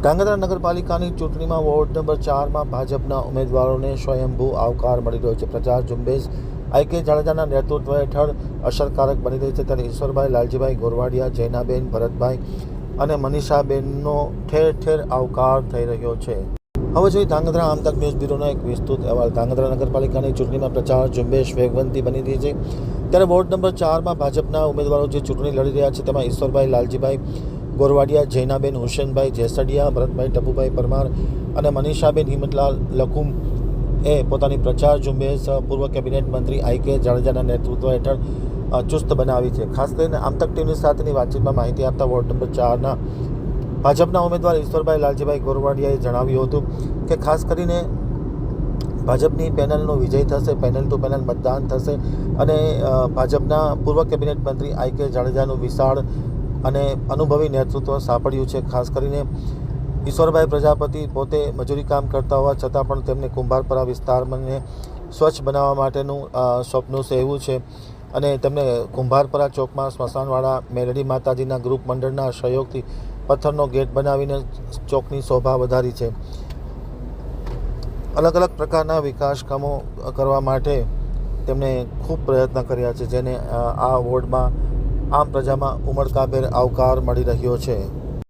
ધાંગધ્રા નગરપાલિકાની ચૂંટણીમાં ward number 4માં ભાજપના ઉમેદવારોને સ્વયંભૂ આવકાર મળી રહ્યો છે. પ્રચાર ઝુંબેશ આઈ.કે. જાડેજાના નેતૃત્વ હેઠળ અસરકારક બની રહી છે. ત્યારે ઈશ્વરભાઈ, લાલજીભાઈ ગોરવાડિયા, જૈનાબેન, ભરતભાઈ અને મનીષાબેનનો ઠેર ઠેર આવકાર થઈ રહ્યો છે. હવે જોઈએ ધાંગધ્રા આમતક ન્યૂઝ બ્યુરોનો એક વિસ્તૃત અહેવાલ. ધાંગધ્રા નગરપાલિકાની ચૂંટણીમાં પ્રચાર ઝુંબેશ વેગવંતી બની રહી છે. ત્યારે વોર્ડ નંબર 4માં ભાજપના ઉમેદવારો જે ચૂંટણી લડી રહ્યા છે તેમાં ઈશ્વરભાઈ, લાલજીભાઈ ગોરવાડિયા, જૈનાબેન, હુસેનભાઈ જેસડિયા, ભરતભાઈ ટપુભાઈ પરમાર અને મનીષાબેન હિંમતલાલ લકુમ એ પોતાની પ્રચાર ઝુંબેશ પૂર્વ કેબિનેટ મંત્રી આઈ.કે. જાડેજાના નેતૃત્વ હેઠળ ચુસ્ત બનાવી છે. ખાસ કરીને આમતક ટીવી સાથેની વાતચીતમાં માહિતી આપતા વોર્ડ નંબર 4ના ભાજપના ઉમેદવાર ઈશ્વરભાઈ, લાલજીભાઈ ગોરવાડિયાએ જણાવ્યું હતું કે ખાસ કરીને ભાજપની પેનલનો વિજય થશે, પેનલ ટુ પેનલ મતદાન થશે અને ભાજપના પૂર્વ કેબિનેટ મંત્રી આઈ.કે. જાડેજાનું વિશાળ અને અનુભવી નેતૃત્વ સાંપડ્યું છે. ખાસ કરીને ઈશ્વરભાઈ પ્રજાપતિ પોતે મજૂરી કામ કરતા હોવા છતાં પણ તેમને કુંભારપરા વિસ્તારને સ્વચ્છ બનાવવા માટેનું સપનું સેવ્યું છે અને તેમને કુંભારપરા ચોકમાં સ્મશાનવાળા મેલડી માતાજીના ગ્રુપ મંડળના સહયોગથી પથ્થરનો ગેટ બનાવીને ચોકની શોભા વધારી છે. અલગ અલગ પ્રકારના વિકાસ કામો કરવા માટે તેમણે ખૂબ પ્રયત્ન કર્યા છે, જેને આ વોર્ડમાં આમ પ્રજામાં ઉમળકાભેર આવકાર મળી રહ્યો છે.